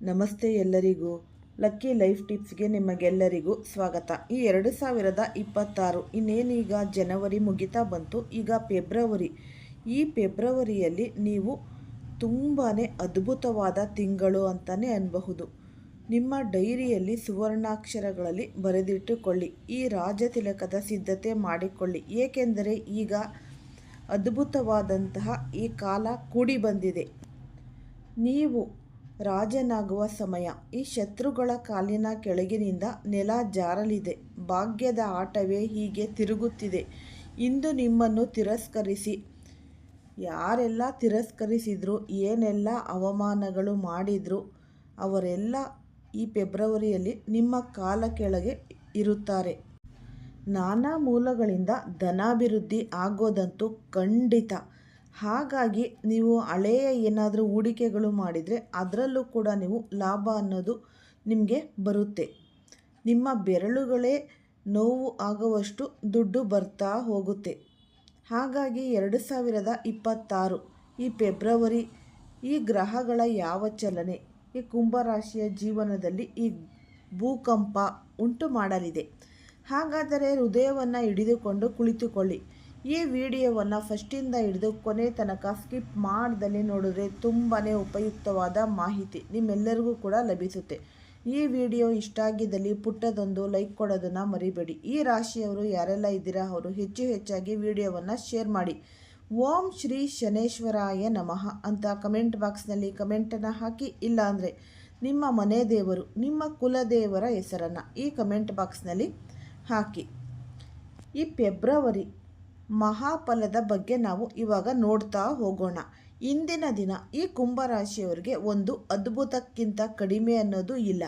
ನಮಸ್ತೆ ಎಲ್ಲರಿಗೂ. Lucky life ಟಿಪ್ಸ್ಗೆ ನಿಮಗೆಲ್ಲರಿಗೂ ಸ್ವಾಗತ. ಈ 2026 ಇನ್ನೇನೀಗ ಜನವರಿ ಮುಗಿತಾ ಬಂತು. ಈಗ ಫೆಬ್ರವರಿ. ಈ ಫೆಬ್ರವರಿಯಲ್ಲಿ ನೀವು ತುಂಬಾ ಅದ್ಭುತವಾದ ತಿಂಗಳು ಅಂತಲೇ ಅನ್ನಬಹುದು. ನಿಮ್ಮ ಡೈರಿಯಲ್ಲಿ ಸುವರ್ಣಾಕ್ಷರಗಳಲ್ಲಿ ಬರೆದಿಟ್ಟುಕೊಳ್ಳಿ. ಈ ರಾಜತಿಲಕದ ಸಿದ್ಧತೆ ಮಾಡಿಕೊಳ್ಳಿ. ಏಕೆಂದರೆ ಈಗ ಅದ್ಭುತವಾದಂತಹ ಈ ಕಾಲ ಕೂಡಿ ಬಂದಿದೆ. ನೀವು ರಾಜನಾಗುವ ಸಮಯ. ಈ ಶತ್ರುಗಳ ಕಾಲಿನ ಕೆಳಗಿನಿಂದ ನೆಲ ಜಾರಲಿದೆ. ಭಾಗ್ಯದ ಆಟವೇ ಹೀಗೆ ತಿರುಗುತ್ತಿದೆ. ಇಂದು ನಿಮ್ಮನ್ನು ತಿರಸ್ಕರಿಸಿ ಯಾರೆಲ್ಲ ತಿರಸ್ಕರಿಸಿದ್ರು, ಏನೆಲ್ಲ ಅವಮಾನಗಳು ಮಾಡಿದ್ರು, ಅವರೆಲ್ಲ ಈ ಫೆಬ್ರವರಿಯಲ್ಲಿ ನಿಮ್ಮ ಕಾಲ ಕೆಳಗೆ ಇರುತ್ತಾರೆ. ನಾನಾ ಮೂಲಗಳಿಂದ ಧನಾಭಿವೃದ್ಧಿ ಆಗೋದಂತೂ ಖಂಡಿತ. ಹಾಗಾಗಿ ನೀವು ಹಳೆಯ ಏನಾದರೂ ಹೂಡಿಕೆಗಳು ಮಾಡಿದರೆ ಅದರಲ್ಲೂ ಕೂಡ ನೀವು ಲಾಭ ಅನ್ನೋದು ನಿಮಗೆ ಬರುತ್ತೆ. ನಿಮ್ಮ ಬೆರಳುಗಳೇ ನೋವು ಆಗುವಷ್ಟು ದುಡ್ಡು ಬರ್ತಾ ಹೋಗುತ್ತೆ. ಹಾಗಾಗಿ 2026 ಈ ಫೆಬ್ರವರಿ ಈ ಗ್ರಹಗಳ ಯಾವ ಚಲನೆ ಈ ಕುಂಭರಾಶಿಯ ಜೀವನದಲ್ಲಿ ಈ ಭೂಕಂಪ ಉಂಟು ಮಾಡಲಿದೆ. ಹಾಗಾದರೆ ಹೃದಯವನ್ನು ಹಿಡಿದುಕೊಂಡು ಕುಳಿತುಕೊಳ್ಳಿ. ಈ ವಿಡಿಯೋವನ್ನು ಫಸ್ಟಿಂದ ಹಿಡಿದು ಕೊನೆ ತನಕ ಸ್ಕಿಪ್ ಮಾಡ್ದಲೇ ನೋಡಿದ್ರೆ ತುಂಬಾ ಉಪಯುಕ್ತವಾದ ಮಾಹಿತಿ ನಿಮ್ಮೆಲ್ಲರಿಗೂ ಕೂಡ ಲಭಿಸುತ್ತೆ. ಈ ವಿಡಿಯೋ ಇಷ್ಟ ಆಗಿದ್ದಲ್ಲಿ ಪುಟ್ಟದೊಂದು ಲೈಕ್ ಕೊಡೋದನ್ನು ಮರಿಬೇಡಿ. ಈ ರಾಶಿಯವರು ಯಾರೆಲ್ಲ ಇದ್ದೀರಾ ಅವರು ಹೆಚ್ಚಾಗಿ ವಿಡಿಯೋವನ್ನು ಶೇರ್ ಮಾಡಿ. ಓಂ ಶ್ರೀ ಶನೇಶ್ವರಾಯ ನಮಃ ಅಂತ ಕಮೆಂಟ್ ಬಾಕ್ಸ್ನಲ್ಲಿ ಕಮೆಂಟನ್ನು ಹಾಕಿ. ಇಲ್ಲಾಂದರೆ ನಿಮ್ಮ ಮನೆ ದೇವರು ನಿಮ್ಮ ಕುಲದೇವರ ಹೆಸರನ್ನು ಈ ಕಮೆಂಟ್ ಬಾಕ್ಸ್ನಲ್ಲಿ ಹಾಕಿ. ಈ ಫೆಬ್ರವರಿ ಮಹಾಫಲದ ಬಗ್ಗೆ ನಾವು ಇವಾಗ ನೋಡ್ತಾ ಹೋಗೋಣ. ಇಂದಿನ ದಿನ ಈ ಕುಂಭರಾಶಿಯವರಿಗೆ ಒಂದು ಅದ್ಭುತಕ್ಕಿಂತ ಕಡಿಮೆ ಅನ್ನೋದು ಇಲ್ಲ.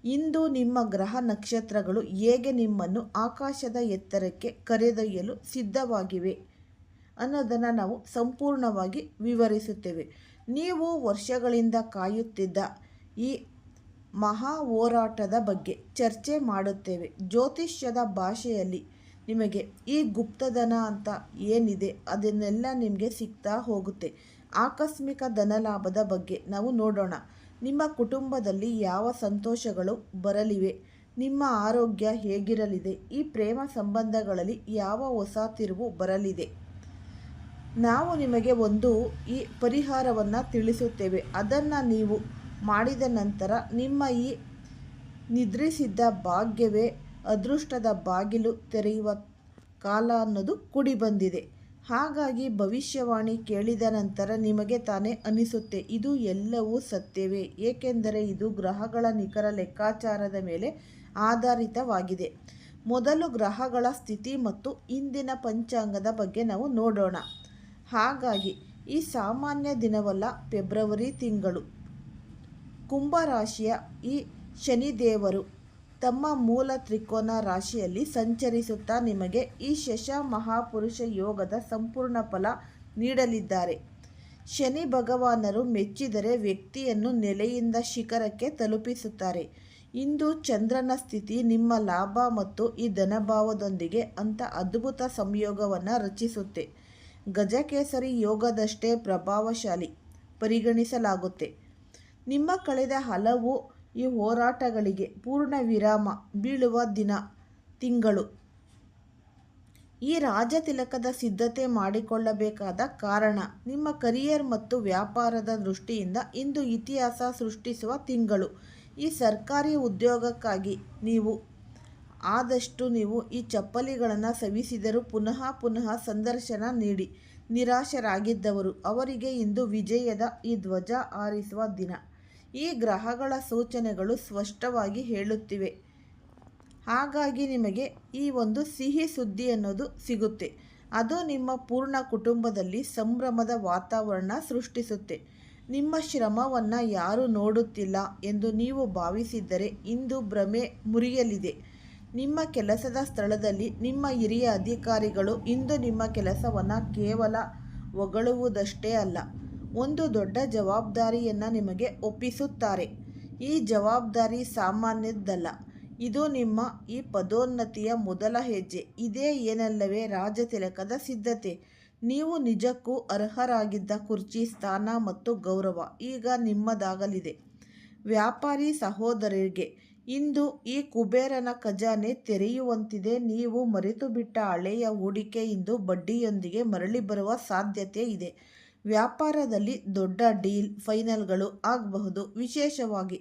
ಇಂದು ನಿಮ್ಮ ಗ್ರಹ ನಕ್ಷತ್ರಗಳು ಹೇಗೆ ನಿಮ್ಮನ್ನು ಆಕಾಶದ ಎತ್ತರಕ್ಕೆ ಕರೆದೊಯ್ಯಲು ಸಿದ್ಧವಾಗಿವೆ ಅನ್ನೋದನ್ನು ನಾವು ಸಂಪೂರ್ಣವಾಗಿ ವಿವರಿಸುತ್ತೇವೆ. ನೀವು ವರ್ಷಗಳಿಂದ ಕಾಯುತ್ತಿದ್ದ ಈ ಮಹಾ ಹೋರಾಟದ ಬಗ್ಗೆ ಚರ್ಚೆ ಮಾಡುತ್ತೇವೆ. ಜ್ಯೋತಿಷ್ಯದ ಭಾಷೆಯಲ್ಲಿ ನಿಮಗೆ ಈ ಗುಪ್ತಧನ ಅಂತ ಏನಿದೆ ಅದನ್ನೆಲ್ಲ ನಿಮಗೆ ಸಿಗ್ತಾ ಹೋಗುತ್ತೆ. ಆಕಸ್ಮಿಕ ಧನಲಾಭದ ಬಗ್ಗೆ ನಾವು ನೋಡೋಣ. ನಿಮ್ಮ ಕುಟುಂಬದಲ್ಲಿ ಯಾವ ಸಂತೋಷಗಳು ಬರಲಿವೆ, ನಿಮ್ಮ ಆರೋಗ್ಯ ಹೇಗಿರಲಿದೆ, ಈ ಪ್ರೇಮ ಸಂಬಂಧಗಳಲ್ಲಿ ಯಾವ ಹೊಸ ತಿರುವು ಬರಲಿದೆ. ನಾವು ನಿಮಗೆ ಒಂದು ಈ ಪರಿಹಾರವನ್ನು ತಿಳಿಸುತ್ತೇವೆ. ಅದನ್ನು ನೀವು ಮಾಡಿದ ನಂತರ ನಿಮ್ಮ ಈ ನಿದ್ರಿಸಿದ್ದ ಭಾಗ್ಯವೇ ಅದೃಷ್ಟದ ಬಾಗಿಲು ತೆರೆಯುವ ಕಾಲ ಅನ್ನೋದು ಕೂಡಿ ಬಂದಿದೆ. ಹಾಗಾಗಿ ಭವಿಷ್ಯವಾಣಿ ಕೇಳಿದ ನಂತರ ನಿಮಗೆ ತಾನೇ ಅನಿಸುತ್ತೆ ಇದು ಎಲ್ಲವೂ ಸತ್ಯವೇ. ಏಕೆಂದರೆ ಇದು ಗ್ರಹಗಳ ನಿಖರ ಲೆಕ್ಕಾಚಾರದ ಮೇಲೆ ಆಧಾರಿತವಾಗಿದೆ. ಮೊದಲು ಗ್ರಹಗಳ ಸ್ಥಿತಿ ಮತ್ತು ಇಂದಿನ ಪಂಚಾಂಗದ ಬಗ್ಗೆ ನಾವು ನೋಡೋಣ. ಹಾಗಾಗಿ ಈ ಸಾಮಾನ್ಯ ದಿನವಲ್ಲ. ಫೆಬ್ರವರಿ ತಿಂಗಳು ಕುಂಭರಾಶಿಯ ಈ ಶನಿದೇವರು ತಮ್ಮ ಮೂಲ ತ್ರಿಕೋನ ರಾಶಿಯಲ್ಲಿ ಸಂಚರಿಸುತ್ತಾ ನಿಮಗೆ ಈ ಶಶ ಮಹಾಪುರುಷ ಯೋಗದ ಸಂಪೂರ್ಣ ಫಲ ನೀಡಲಿದ್ದಾರೆ. ಶನಿ ಭಗವಾನರು ಮೆಚ್ಚಿದರೆ ವ್ಯಕ್ತಿಯನ್ನು ನೆಲೆಯಿಂದ ಶಿಖರಕ್ಕೆ ತಲುಪಿಸುತ್ತಾರೆ. ಇಂದು ಚಂದ್ರನ ಸ್ಥಿತಿ ನಿಮ್ಮ ಲಾಭ ಮತ್ತು ಈ ಧನಭಾವದೊಂದಿಗೆ ಅಂತ ಅದ್ಭುತ ಸಂಯೋಗವನ್ನು ರಚಿಸುತ್ತೆ. ಗಜಕೇಸರಿ ಯೋಗದಷ್ಟೇ ಪ್ರಭಾವಶಾಲಿ ಪರಿಗಣಿಸಲಾಗುತ್ತೆ. ನಿಮ್ಮ ಕಳೆದ ಹಲವು ಈ ಹೋರಾಟಗಳಿಗೆ ಪೂರ್ಣ ವಿರಾಮ ಬೀಳುವ ತಿಂಗಳು. ಈ ರಾಜತಿಲಕದ ಸಿದ್ಧತೆ ಮಾಡಿಕೊಳ್ಳಬೇಕಾದ ಕಾರಣ ನಿಮ್ಮ ಕರಿಯರ್ ಮತ್ತು ವ್ಯಾಪಾರದ ದೃಷ್ಟಿಯಿಂದ ಇಂದು ಇತಿಹಾಸ ಸೃಷ್ಟಿಸುವ ತಿಂಗಳು. ಈ ಸರ್ಕಾರಿ ಉದ್ಯೋಗಕ್ಕಾಗಿ ನೀವು ಆದಷ್ಟು ನೀವು ಈ ಚಪ್ಪಲಿಗಳನ್ನು ಸವಿಸಿದರೂ ಪುನಃ ಸಂದರ್ಶನ ನೀಡಿ ನಿರಾಶರಾಗಿದ್ದವರು ಅವರಿಗೆ ಇಂದು ವಿಜಯದ ಈ ಧ್ವಜ ಹಾರಿಸುವ ದಿನ. ಈ ಗ್ರಹಗಳ ಸೂಚನೆಗಳು ಸ್ಪಷ್ಟವಾಗಿ ಹೇಳುತ್ತಿವೆ. ಹಾಗಾಗಿ ನಿಮಗೆ ಈ ಒಂದು ಸಿಹಿ ಸುದ್ದಿ ಅನ್ನೋದು ಸಿಗುತ್ತೆ. ಅದು ನಿಮ್ಮ ಪೂರ್ಣ ಕುಟುಂಬದಲ್ಲಿ ಸಂಭ್ರಮದ ವಾತಾವರಣ ಸೃಷ್ಟಿಸುತ್ತೆ. ನಿಮ್ಮ ಶ್ರಮವನ್ನು ಯಾರೂ ನೋಡುತ್ತಿಲ್ಲ ಎಂದು ನೀವು ಭಾವಿಸಿದ್ದರೆ ಇಂದು ಭ್ರಮೆ ಮುರಿಯಲಿದೆ. ನಿಮ್ಮ ಕೆಲಸದ ಸ್ಥಳದಲ್ಲಿ ನಿಮ್ಮ ಹಿರಿಯ ಅಧಿಕಾರಿಗಳು ಇಂದು ನಿಮ್ಮ ಕೆಲಸವನ್ನು ಕೇವಲ ಹೊಗಳುವುದಷ್ಟೇ ಅಲ್ಲ, ಒಂದು ದೊಡ್ಡ ಜವಾಬ್ದಾರಿಯನ್ನು ನಿಮಗೆ ಒಪ್ಪಿಸುತ್ತಾರೆ. ಈ ಜವಾಬ್ದಾರಿ ಸಾಮಾನ್ಯದ್ದಲ್ಲ. ಇದು ನಿಮ್ಮ ಈ ಪದೋನ್ನತಿಯ ಮೊದಲ ಹೆಜ್ಜೆ. ಇದೇ ಏನಲ್ಲವೇ ರಾಜತಿಲಕದ ಸಿದ್ಧತೆ. ನೀವು ನಿಜಕ್ಕೂ ಅರ್ಹರಾಗಿದ್ದ ಕುರ್ಚಿ, ಸ್ಥಾನ ಮತ್ತು ಗೌರವ ಈಗ ನಿಮ್ಮದಾಗಲಿದೆ. ವ್ಯಾಪಾರಿ ಸಹೋದರರಿಗೆ ಇಂದು ಈ ಕುಬೇರನ ಖಜಾನೆ ತೆರೆಯುವಂತಿದೆ. ನೀವು ಮರೆತು ಬಿಟ್ಟ ಹಳೆಯ ಹೂಡಿಕೆ ಇಂದು ಬಡ್ಡಿಯೊಂದಿಗೆ ಮರಳಿ ಬರುವ ಸಾಧ್ಯತೆ ಇದೆ. ವ್ಯಾಪಾರದಲ್ಲಿ ದೊಡ್ಡ ಡೀಲ್ ಫೈನಲ್ಗಳು ಆಗಬಹುದು. ವಿಶೇಷವಾಗಿ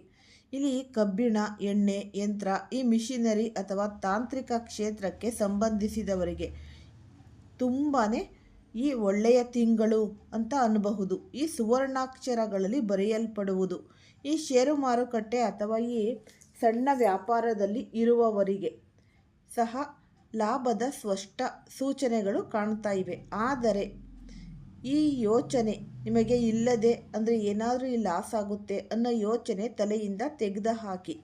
ಇಲ್ಲಿ ಕಬ್ಬಿಣ, ಎಣ್ಣೆ, ಯಂತ್ರ, ಈ ಮಿಷಿನರಿ ಅಥವಾ ತಾಂತ್ರಿಕ ಕ್ಷೇತ್ರಕ್ಕೆ ಸಂಬಂಧಿಸಿದವರಿಗೆ ತುಂಬಾ ಈ ಒಳ್ಳೆಯ ತಿಂಗಳು ಅಂತ ಅನ್ನಬಹುದು. ಈ ಸುವರ್ಣಾಕ್ಷರಗಳಲ್ಲಿ ಬರೆಯಲ್ಪಡುವುದು. ಈ ಷೇರು ಮಾರುಕಟ್ಟೆ ಅಥವಾ ಈ ಸಣ್ಣ ವ್ಯಾಪಾರದಲ್ಲಿ ಇರುವವರಿಗೆ ಸಹ ಲಾಭದ ಸ್ಪಷ್ಟ ಸೂಚನೆಗಳು ಕಾಣ್ತಾ ಇವೆ. ಆದರೆ ಈ ಯೋಚನೆ ನಿಮಗೆ ಇಲ್ಲದೆ ಅಂದರೆ ಏನಾದರೂ ಈ ಲಾಸ್ ಆಗುತ್ತೆ ಅನ್ನೋ ಯೋಚನೆ ತಲೆಯಿಂದ ತೆಗೆದುಹಾಕಿ.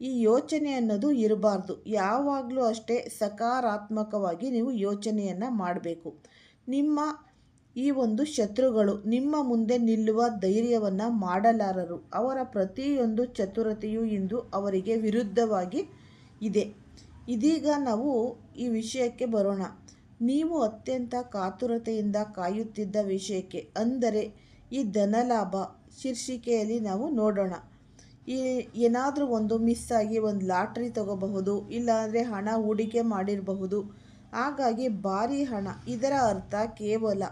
ಈ ಯೋಚನೆ ಅನ್ನೋದು ಇರಬಾರ್ದು. ಯಾವಾಗಲೂ ಅಷ್ಟೇ ಸಕಾರಾತ್ಮಕವಾಗಿ ನೀವು ಯೋಚನೆಯನ್ನು ಮಾಡಬೇಕು. ನಿಮ್ಮ ಈ ಒಂದು ಶತ್ರುಗಳು ನಿಮ್ಮ ಮುಂದೆ ನಿಲ್ಲುವ ಧೈರ್ಯವನ್ನು ಮಾಡಲಾರರು. ಅವರ ಪ್ರತಿಯೊಂದು ಚತುರತೆಯೂ ಇಂದು ಅವರಿಗೆ ವಿರುದ್ಧವಾಗಿ ಇದೆ. ಇದೀಗ ನಾವು ಈ ವಿಷಯಕ್ಕೆ ಬರೋಣ. ನೀವು ಅತ್ಯಂತ ಕಾತುರತೆಯಿಂದ ಕಾಯುತ್ತಿದ್ದ ವಿಷಯಕ್ಕೆ, ಅಂದರೆ ಈ ಧನಲಾಭ ಶೀರ್ಷಿಕೆಯಲ್ಲಿ ನಾವು ನೋಡೋಣ. ಈ ಏನಾದರೂ ಒಂದು ಮಿಸ್ ಆಗಿ ಒಂದು ಲಾಟ್ರಿ ತಗೋಬಹುದು, ಇಲ್ಲಾಂದರೆ ಹಣ ಹೂಡಿಕೆ ಮಾಡಿರಬಹುದು. ಹಾಗಾಗಿ ಭಾರಿ ಹಣ, ಇದರ ಅರ್ಥ ಕೇವಲ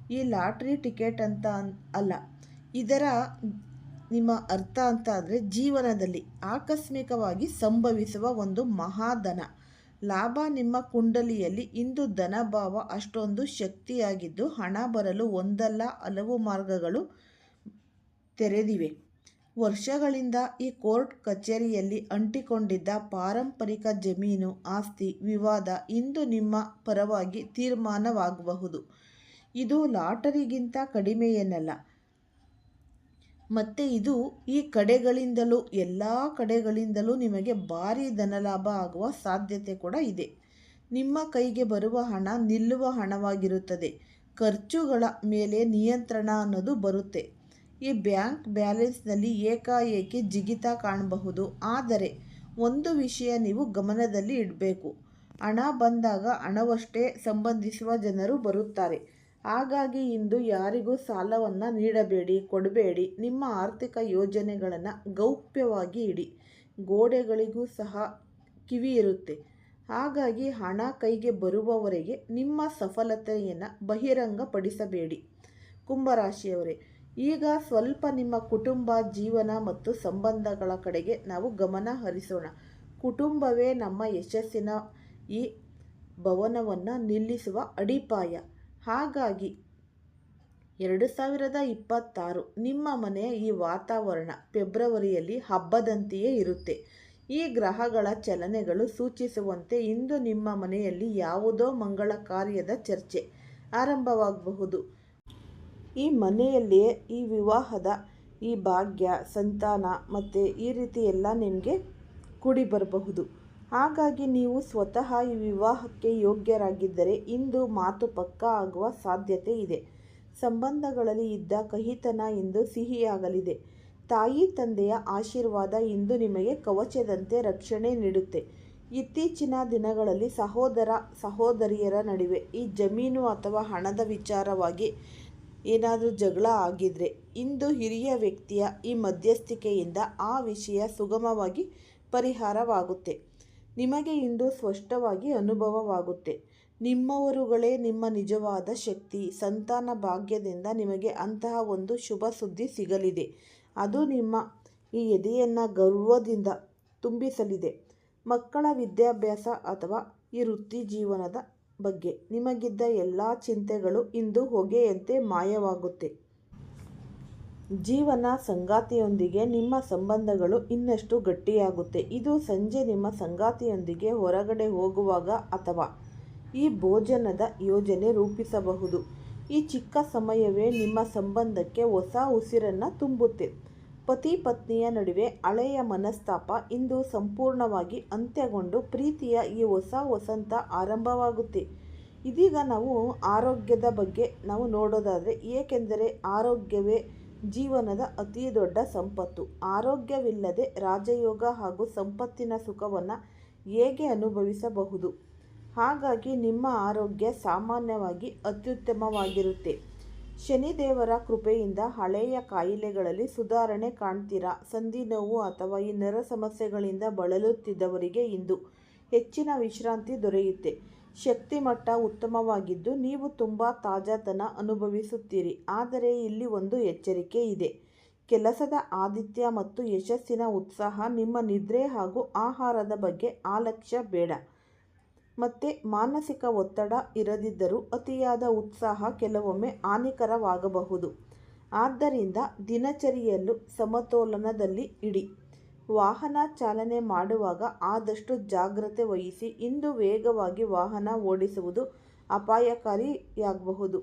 ಈ ಲಾಟ್ರಿ ಟಿಕೆಟ್ ಅಂತ ಅಲ್ಲ. ಇದರ ನಿಮ್ಮ ಅರ್ಥ ಅಂತ ಅಂದರೆ ಜೀವನದಲ್ಲಿ ಆಕಸ್ಮಿಕವಾಗಿ ಸಂಭವಿಸುವ ಒಂದು ಮಹಾಧನ ಲಾಭ. ನಿಮ್ಮ ಕುಂಡಲಿಯಲ್ಲಿ ಇಂದು ಧನಭಾವ ಅಷ್ಟೊಂದು ಶಕ್ತಿಯಾಗಿದ್ದು ಹಣ ಬರಲು ಒಂದಲ್ಲ ಹಲವು ಮಾರ್ಗಗಳು ತೆರೆದಿವೆ. ವರ್ಷಗಳಿಂದ ಈ ಕೋರ್ಟ್ ಕಚೇರಿಯಲ್ಲಿ ಅಂಟಿಕೊಂಡಿದ್ದ ಪಾರಂಪರಿಕ ಜಮೀನು ಆಸ್ತಿ ವಿವಾದ ಇಂದು ನಿಮ್ಮ ಪರವಾಗಿ ತೀರ್ಮಾನವಾಗಬಹುದು. ಇದು ಲಾಟರಿಗಿಂತ ಕಡಿಮೆಯೇನಲ್ಲ. ಮತ್ತು ಇದು ಈ ಕಡೆಗಳಿಂದಲೂ ಎಲ್ಲ ಕಡೆಗಳಿಂದಲೂ ನಿಮಗೆ ಭಾರಿ ಧನಲಾಭ ಆಗುವ ಸಾಧ್ಯತೆ ಕೂಡ ಇದೆ. ನಿಮ್ಮ ಕೈಗೆ ಬರುವ ಹಣ ನಿಲ್ಲುವ ಹಣವಾಗಿರುತ್ತದೆ. ಖರ್ಚುಗಳ ಮೇಲೆ ನಿಯಂತ್ರಣ ಅನ್ನೋದು ಬರುತ್ತೆ. ಈ ಬ್ಯಾಂಕ್ ಬ್ಯಾಲೆನ್ಸ್ನಲ್ಲಿ ಏಕಾಏಕಿ ಜಿಗಿತ ಕಾಣಬಹುದು. ಆದರೆ ಒಂದು ವಿಷಯ ನೀವು ಗಮನದಲ್ಲಿ ಇಡಬೇಕು. ಹಣ ಬಂದಾಗ ಹಣವಷ್ಟೇ ಸಂಬಂಧಿಸುವ ಜನರು ಬರುತ್ತಾರೆ. ಹಾಗಾಗಿ ಇಂದು ಯಾರಿಗೂ ಸಾಲವನ್ನು ನೀಡಬೇಡಿ, ಕೊಡಬೇಡಿ. ನಿಮ್ಮ ಆರ್ಥಿಕ ಯೋಜನೆಗಳನ್ನು ಗೌಪ್ಯವಾಗಿ ಇಡಿ. ಗೋಡೆಗಳಿಗೂ ಸಹ ಕಿವಿ ಇರುತ್ತೆ. ಹಾಗಾಗಿ ಹಣ ಕೈಗೆ ಬರುವವರೆಗೆ ನಿಮ್ಮ ಸಫಲತೆಯನ್ನು ಬಹಿರಂಗಪಡಿಸಬೇಡಿ. ಕುಂಭರಾಶಿಯವರೇ, ಈಗ ಸ್ವಲ್ಪ ನಿಮ್ಮ ಕುಟುಂಬ ಜೀವನ ಮತ್ತು ಸಂಬಂಧಗಳ ಕಡೆಗೆ ನಾವು ಗಮನ ಹರಿಸೋಣ. ಕುಟುಂಬವೇ ನಮ್ಮ ಯಶಸ್ಸಿನ ಈ ಭವನವನ್ನು ನಿಲ್ಲಿಸುವ ಅಡಿಪಾಯ. ಹಾಗಾಗಿ 2026 ನಿಮ್ಮ ಮನೆಯ ಈ ವಾತಾವರಣ ಫೆಬ್ರವರಿಯಲ್ಲಿ ಹಬ್ಬದಂತೆಯೇ ಇರುತ್ತೆ. ಈ ಗ್ರಹಗಳ ಚಲನೆಗಳು ಸೂಚಿಸುವಂತೆ ಇಂದು ನಿಮ್ಮ ಮನೆಯಲ್ಲಿ ಯಾವುದೋ ಮಂಗಳ ಕಾರ್ಯದ ಚರ್ಚೆ ಆರಂಭವಾಗಬಹುದು. ಈ ಮನೆಯಲ್ಲಿಯೇ ಈ ವಿವಾಹದ ಈ ಭಾಗ್ಯ, ಸಂತಾನ ಮತ್ತು ಈ ರೀತಿ ಎಲ್ಲ ನಿಮಗೆ ಕೂಡಿ ಬರಬಹುದು. ಹಾಗಾಗಿ ನೀವು ಸ್ವತಃ ಈ ವಿವಾಹಕ್ಕೆ ಯೋಗ್ಯರಾಗಿದ್ದರೆ ಇಂದು ಮಾತು ಪಕ್ಕಾ ಆಗುವ ಸಾಧ್ಯತೆ ಇದೆ. ಸಂಬಂಧಗಳಲ್ಲಿ ಇದ್ದ ಕಹಿತನ ಇಂದು ಸಿಹಿಯಾಗಲಿದೆ. ತಾಯಿ ತಂದೆಯ ಆಶೀರ್ವಾದ ಇಂದು ನಿಮಗೆ ಕವಚದಂತೆ ರಕ್ಷಣೆ ನೀಡುತ್ತೆ. ಇತ್ತೀಚಿನ ದಿನಗಳಲ್ಲಿ ಸಹೋದರ ಸಹೋದರಿಯರ ನಡುವೆ ಈ ಜಮೀನು ಅಥವಾ ಹಣದ ವಿಚಾರವಾಗಿ ಏನಾದರೂ ಜಗಳ ಆಗಿದ್ರೆ ಇಂದು ಹಿರಿಯ ವ್ಯಕ್ತಿಯ ಈ ಮಧ್ಯಸ್ಥಿಕೆಯಿಂದ ಆ ವಿಷಯ ಸುಗಮವಾಗಿ ಪರಿಹಾರವಾಗುತ್ತೆ. ನಿಮಗೆ ಇಂದು ಸ್ಪಷ್ಟವಾಗಿ ಅನುಭವವಾಗುತ್ತೆ. ನಿಮ್ಮವರುಗಳೇ ನಿಮ್ಮ ನಿಜವಾದ ಶಕ್ತಿ. ಸಂತಾನ ಭಾಗ್ಯದಿಂದ ನಿಮಗೆ ಅಂತಹ ಒಂದು ಶುಭ ಸುದ್ದಿ ಸಿಗಲಿದೆ. ಅದು ನಿಮ್ಮ ಈ ಎದೆಯನ್ನು ಗರ್ವದಿಂದ ತುಂಬಿಸಲಿದೆ. ಮಕ್ಕಳ ವಿದ್ಯಾಭ್ಯಾಸ ಅಥವಾ ಈ ವೃತ್ತಿ ಜೀವನದ ಬಗ್ಗೆ ನಿಮಗಿದ್ದ ಎಲ್ಲ ಚಿಂತೆಗಳು ಇಂದು ಹೊಗೆಯಂತೆ ಮಾಯವಾಗುತ್ತೆ. ಜೀವನ ಸಂಗಾತಿಯೊಂದಿಗೆ ನಿಮ್ಮ ಸಂಬಂಧಗಳು ಇನ್ನಷ್ಟು ಗಟ್ಟಿಯಾಗುತ್ತೆ. ಇದು ಸಂಜೆ ನಿಮ್ಮ ಸಂಗಾತಿಯೊಂದಿಗೆ ಹೊರಗಡೆ ಹೋಗುವಾಗ ಅಥವಾ ಈ ಭೋಜನದ ಯೋಜನೆ ರೂಪಿಸಬಹುದು. ಈ ಚಿಕ್ಕ ಸಮಯವೇ ನಿಮ್ಮ ಸಂಬಂಧಕ್ಕೆ ಹೊಸ ಉಸಿರನ್ನು ತುಂಬುತ್ತೆ. ಪತಿ ಪತ್ನಿಯ ನಡುವೆ ಹಳೆಯ ಮನಸ್ತಾಪ ಇಂದು ಸಂಪೂರ್ಣವಾಗಿ ಅಂತ್ಯಗೊಂಡು ಪ್ರೀತಿಯ ಈ ಹೊಸ ವಸಂತ ಆರಂಭವಾಗುತ್ತೆ. ಇದೀಗ ನಾವು ಆರೋಗ್ಯದ ಬಗ್ಗೆ ನಾವು ನೋಡೋದಾದರೆ, ಏಕೆಂದರೆ ಆರೋಗ್ಯವೇ ಜೀವನದ ಅತಿ ದೊಡ್ಡ ಸಂಪತ್ತು. ಆರೋಗ್ಯವಿಲ್ಲದೆ ರಾಜಯೋಗ ಹಾಗೂ ಸಂಪತ್ತಿನ ಸುಖವನ್ನು ಹೇಗೆ ಅನುಭವಿಸಬಹುದು? ಹಾಗಾಗಿ ನಿಮ್ಮ ಆರೋಗ್ಯ ಸಾಮಾನ್ಯವಾಗಿ ಅತ್ಯುತ್ತಮವಾಗಿರುತ್ತೆ. ಶನಿದೇವರ ಕೃಪೆಯಿಂದ ಹಳೆಯ ಕಾಯಿಲೆಗಳಲ್ಲಿ ಸುಧಾರಣೆ ಕಾಣ್ತೀರಾ. ಸಂಧಿ ನೋವು ಅಥವಾ ಈ ನರ ಸಮಸ್ಯೆಗಳಿಂದ ಬಳಲುತ್ತಿದ್ದವರಿಗೆ ಇಂದು ಹೆಚ್ಚಿನ ವಿಶ್ರಾಂತಿ ದೊರೆಯುತ್ತೆ. ಶಕ್ತಿ ಮಟ್ಟ ಉತ್ತಮವಾಗಿದ್ದು ನೀವು ತುಂಬ ತಾಜಾತನ ಅನುಭವಿಸುತ್ತೀರಿ. ಆದರೆ ಇಲ್ಲಿ ಒಂದು ಎಚ್ಚರಿಕೆ ಇದೆ. ಕೆಲಸದ ಆದಿತ್ಯ ಮತ್ತು ಯಶಸ್ಸಿನ ಉತ್ಸಾಹ, ನಿಮ್ಮ ನಿದ್ರೆ ಹಾಗೂ ಆಹಾರದ ಬಗ್ಗೆ ಅಲಕ್ಷ್ಯ ಬೇಡ. ಮತ್ತು ಮಾನಸಿಕ ಒತ್ತಡ ಇರದಿದ್ದರೂ ಅತಿಯಾದ ಉತ್ಸಾಹ ಕೆಲವೊಮ್ಮೆ ಹಾನಿಕರವಾಗಬಹುದು. ಆದ್ದರಿಂದ ದಿನಚರಿಯಲ್ಲೂ ಸಮತೋಲನದಲ್ಲಿ ಇಡಿ. ವಾಹನ ಚಾಲನೆ ಮಾಡುವಾಗ ಆದಷ್ಟು ಜಾಗ್ರತೆ ವಹಿಸಿ. ಇಂದು ವೇಗವಾಗಿ ವಾಹನ ಓಡಿಸುವುದು ಅಪಾಯಕಾರಿಯಾಗಬಹುದು.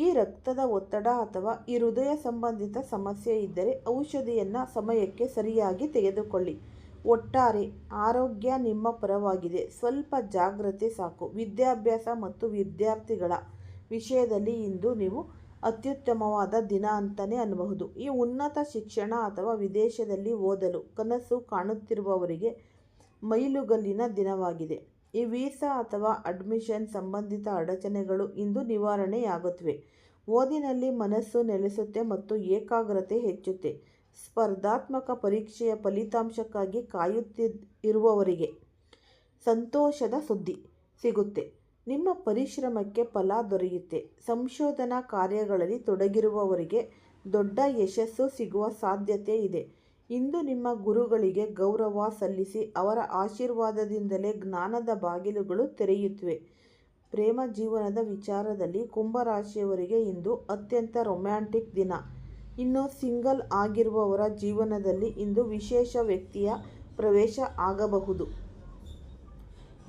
ಈ ರಕ್ತದ ಒತ್ತಡ ಅಥವಾ ಈ ಹೃದಯ ಸಂಬಂಧಿತ ಸಮಸ್ಯೆ ಇದ್ದರೆ ಔಷಧಿಯನ್ನು ಸಮಯಕ್ಕೆ ಸರಿಯಾಗಿ ತೆಗೆದುಕೊಳ್ಳಿ. ಒಟ್ಟಾರೆ ಆರೋಗ್ಯ ನಿಮ್ಮ ಪರವಾಗಿದೆ. ಸ್ವಲ್ಪ ಜಾಗ್ರತೆ ಸಾಕು. ವಿದ್ಯಾಭ್ಯಾಸ ಮತ್ತು ವಿದ್ಯಾರ್ಥಿಗಳ ವಿಷಯದಲ್ಲಿ ಇಂದು ನೀವು ಅತ್ಯುತ್ತಮವಾದ ದಿನ ಅಂತಲೇ ಅನ್ನಬಹುದು. ಈ ಉನ್ನತ ಶಿಕ್ಷಣ ಅಥವಾ ವಿದೇಶದಲ್ಲಿ ಓದಲು ಕನಸು ಕಾಣುತ್ತಿರುವವರಿಗೆ ಮೈಲುಗಲ್ಲಿನ ದಿನವಾಗಿದೆ. ಈ ವೀಸಾ ಅಥವಾ ಅಡ್ಮಿಷನ್ ಸಂಬಂಧಿತ ಅಡಚಣೆಗಳು ಇಂದು ನಿವಾರಣೆಯಾಗುತ್ತವೆ. ಓದಿನಲ್ಲಿ ಮನಸ್ಸು ನೆಲೆಸುತ್ತೆ ಮತ್ತು ಏಕಾಗ್ರತೆ ಹೆಚ್ಚುತ್ತೆ. ಸ್ಪರ್ಧಾತ್ಮಕ ಪರೀಕ್ಷೆಯ ಫಲಿತಾಂಶಕ್ಕಾಗಿ ಕಾಯುತ್ತಿರುವವರಿಗೆ ಸಂತೋಷದ ಸುದ್ದಿ ಸಿಗುತ್ತೆ. ನಿಮ್ಮ ಪರಿಶ್ರಮಕ್ಕೆ ಫಲ ದೊರೆಯುತ್ತೆ. ಸಂಶೋಧನಾ ಕಾರ್ಯಗಳಲ್ಲಿ ತೊಡಗಿರುವವರಿಗೆ ದೊಡ್ಡ ಯಶಸ್ಸು ಸಿಗುವ ಸಾಧ್ಯತೆ ಇದೆ. ಇಂದು ನಿಮ್ಮ ಗುರುಗಳಿಗೆ ಗೌರವ ಸಲ್ಲಿಸಿ. ಅವರ ಆಶೀರ್ವಾದದಿಂದಲೇ ಜ್ಞಾನದ ಬಾಗಿಲುಗಳು ತೆರೆಯುತ್ತವೆ. ಪ್ರೇಮ ಜೀವನದ ವಿಚಾರದಲ್ಲಿ ಕುಂಭರಾಶಿಯವರಿಗೆ ಇಂದು ಅತ್ಯಂತ ರೊಮ್ಯಾಂಟಿಕ್ ದಿನ. ಇನ್ನು ಸಿಂಗಲ್ ಆಗಿರುವವರ ಜೀವನದಲ್ಲಿ ಇಂದು ವಿಶೇಷ ವ್ಯಕ್ತಿಯ ಪ್ರವೇಶ ಆಗಬಹುದು.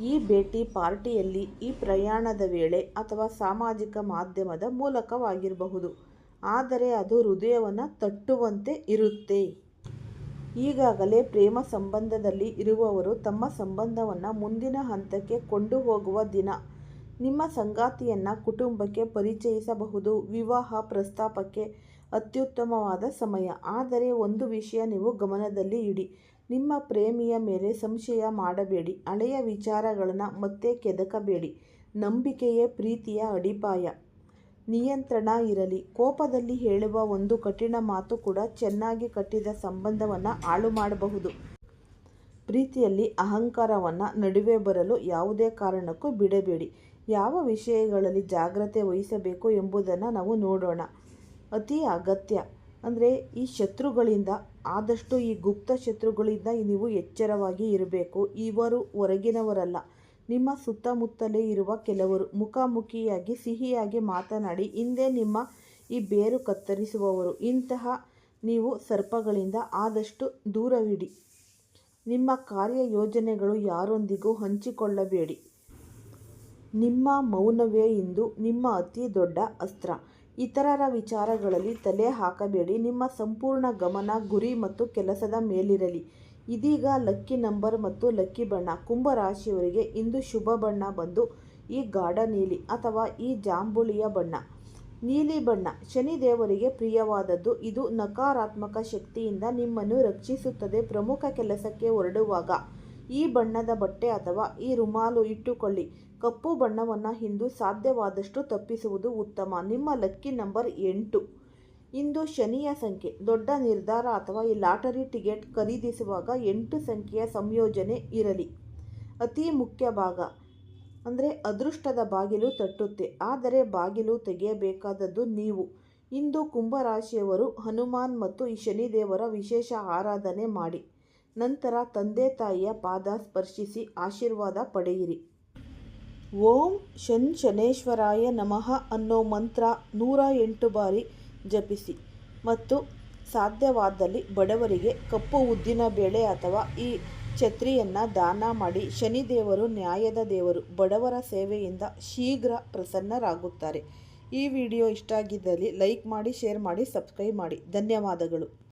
ಈ ಭೇಟಿ ಪಾರ್ಟಿಯಲ್ಲಿ, ಈ ಪ್ರಯಾಣದ ವೇಳೆ ಅಥವಾ ಸಾಮಾಜಿಕ ಮಾಧ್ಯಮದ ಮೂಲಕವಾಗಿರಬಹುದು. ಆದರೆ ಅದು ಹೃದಯವನ್ನು ತಟ್ಟುವಂತೆ ಇರುತ್ತೆ. ಈಗಾಗಲೇ ಪ್ರೇಮ ಸಂಬಂಧದಲ್ಲಿ ಇರುವವರು ತಮ್ಮ ಸಂಬಂಧವನ್ನು ಮುಂದಿನ ಹಂತಕ್ಕೆ ಕೊಂಡು ಹೋಗುವ ದಿನ. ನಿಮ್ಮ ಸಂಗಾತಿಯನ್ನು ಕುಟುಂಬಕ್ಕೆ ಪರಿಚಯಿಸಬಹುದು. ವಿವಾಹ ಪ್ರಸ್ತಾಪಕ್ಕೆ ಅತ್ಯುತ್ತಮವಾದ ಸಮಯ. ಆದರೆ ಒಂದು ವಿಷಯ ನೀವು ಗಮನದಲ್ಲಿ ಇಡಿ. ನಿಮ್ಮ ಪ್ರೇಮಿಯ ಮೇಲೆ ಸಂಶಯ ಮಾಡಬೇಡಿ. ಹಳೆಯ ವಿಚಾರಗಳನ್ನು ಮತ್ತೆ ಕೆದಕಬೇಡಿ. ನಂಬಿಕೆಯೇ ಪ್ರೀತಿಯ ಅಡಿಪಾಯ. ನಿಯಂತ್ರಣ ಇರಲಿ. ಕೋಪದಲ್ಲಿ ಹೇಳುವ ಒಂದು ಕಠಿಣ ಮಾತು ಕೂಡ ಚೆನ್ನಾಗಿ ಕಟ್ಟಿದ ಸಂಬಂಧವನ್ನು ಹಾಳು ಮಾಡಬಹುದು. ಪ್ರೀತಿಯಲ್ಲಿ ಅಹಂಕಾರವನ್ನು ನಡುವೆ ಬರಲು ಯಾವುದೇ ಕಾರಣಕ್ಕೂ ಬಿಡಬೇಡಿ. ಯಾವ ವಿಷಯಗಳಲ್ಲಿ ಜಾಗ್ರತೆ ವಹಿಸಬೇಕು ಎಂಬುದನ್ನು ನಾವು ನೋಡೋಣ. ಅತಿ ಅಗತ್ಯ ಅಂದರೆ ಈ ಶತ್ರುಗಳಿಂದ, ಆದಷ್ಟು ಈ ಗುಪ್ತ ಶತ್ರುಗಳಿಂದ ನೀವು ಎಚ್ಚರವಾಗಿ ಇರಬೇಕು. ಇವರು ಹೊರಗಿನವರಲ್ಲ, ನಿಮ್ಮ ಸುತ್ತಮುತ್ತಲೇ ಇರುವ ಕೆಲವರು. ಮುಖಾಮುಖಿಯಾಗಿ ಸಿಹಿಯಾಗಿ ಮಾತನಾಡಿ ಹಿಂದೆ ನಿಮ್ಮ ಈ ಬೇರು ಕತ್ತರಿಸುವವರು. ಇಂತಹ ನೀವು ಸರ್ಪಗಳಿಂದ ಆದಷ್ಟು ದೂರವಿಡಿ. ನಿಮ್ಮ ಕಾರ್ಯಯೋಜನೆಗಳು ಯಾರೊಂದಿಗೂ ಹಂಚಿಕೊಳ್ಳಬೇಡಿ. ನಿಮ್ಮ ಮೌನವೇ ಇಂದು ನಿಮ್ಮ ಅತಿ ದೊಡ್ಡ ಅಸ್ತ್ರ. ಇತರರ ವಿಚಾರಗಳಲ್ಲಿ ತಲೆ ಹಾಕಬೇಡಿ. ನಿಮ್ಮ ಸಂಪೂರ್ಣ ಗಮನ ಗುರಿ ಮತ್ತು ಕೆಲಸದ ಮೇಲಿರಲಿ. ಇದೀಗ ಲಕ್ಕಿ ನಂಬರ್ ಮತ್ತು ಲಕ್ಕಿ ಬಣ್ಣ. ಕುಂಭರಾಶಿಯವರಿಗೆ ಇಂದು ಶುಭ ಬಣ್ಣ ಬಂದು ಈ ಗಾಢ ನೀಲಿ ಅಥವಾ ಈ ಜಾಂಬುಳಿಯ ಬಣ್ಣ. ನೀಲಿ ಬಣ್ಣ ಶನಿದೇವರಿಗೆ ಪ್ರಿಯವಾದದ್ದು. ಇದು ನಕಾರಾತ್ಮಕ ಶಕ್ತಿಯಿಂದ ನಿಮ್ಮನ್ನು ರಕ್ಷಿಸುತ್ತದೆ. ಪ್ರಮುಖ ಕೆಲಸಕ್ಕೆ ಹೊರಡುವಾಗ ಈ ಬಣ್ಣದ ಬಟ್ಟೆ ಅಥವಾ ಈ ರುಮಾಲು ಇಟ್ಟುಕೊಳ್ಳಿ. ಕಪ್ಪು ಬಣ್ಣವನ್ನು ಇಂದು ಸಾಧ್ಯವಾದಷ್ಟು ತಪ್ಪಿಸುವುದು ಉತ್ತಮ. ನಿಮ್ಮ ಲಕ್ಕಿ ನಂಬರ್ 8. ಇಂದು ಶನಿಯ ಸಂಖ್ಯೆ. ದೊಡ್ಡ ನಿರ್ಧಾರ ಅಥವಾ ಈ ಲಾಟರಿ ಟಿಕೆಟ್ ಖರೀದಿಸುವಾಗ 8 ಸಂಖ್ಯೆಯ ಸಂಯೋಜನೆ ಇರಲಿ. ಅತಿ ಮುಖ್ಯ ಭಾಗ ಅಂದರೆ ಅದೃಷ್ಟದ ಬಾಗಿಲು ತಟ್ಟುತ್ತೆ. ಆದರೆ ಬಾಗಿಲು ತೆಗೆಯಬೇಕಾದದ್ದು ನೀವು. ಇಂದು ಕುಂಭರಾಶಿಯವರು ಹನುಮಾನ್ ಮತ್ತು ಈ ಶನಿದೇವರ ವಿಶೇಷ ಆರಾಧನೆ ಮಾಡಿ. ನಂತರ ತಂದೆ ತಾಯಿಯ ಪಾದ ಸ್ಪರ್ಶಿಸಿ ಆಶೀರ್ವಾದ ಪಡೆಯಿರಿ. ಓಂ ಶನೇಶ್ವರಾಯ ನಮಃ ಅನ್ನೋ ಮಂತ್ರ 108 ಬಾರಿ ಜಪಿಸಿ. ಮತ್ತು ಸಾಧ್ಯವಾದಲ್ಲಿ ಬಡವರಿಗೆ ಕಪ್ಪು ಉದ್ದಿನ ಬೇಳೆ ಅಥವಾ ಈ ಛತ್ರಿಯನ್ನು ದಾನ ಮಾಡಿ. ಶನಿದೇವರು ನ್ಯಾಯದ ದೇವರು. ಬಡವರ ಸೇವೆಯಿಂದ ಶೀಘ್ರ ಪ್ರಸನ್ನರಾಗುತ್ತಾರೆ. ಈ ವಿಡಿಯೋ ಇಷ್ಟ ಆಗಿದ್ದಲ್ಲಿ ಲೈಕ್ ಮಾಡಿ, ಶೇರ್ ಮಾಡಿ, ಸಬ್ಸ್ಕ್ರೈಬ್ ಮಾಡಿ. ಧನ್ಯವಾದಗಳು.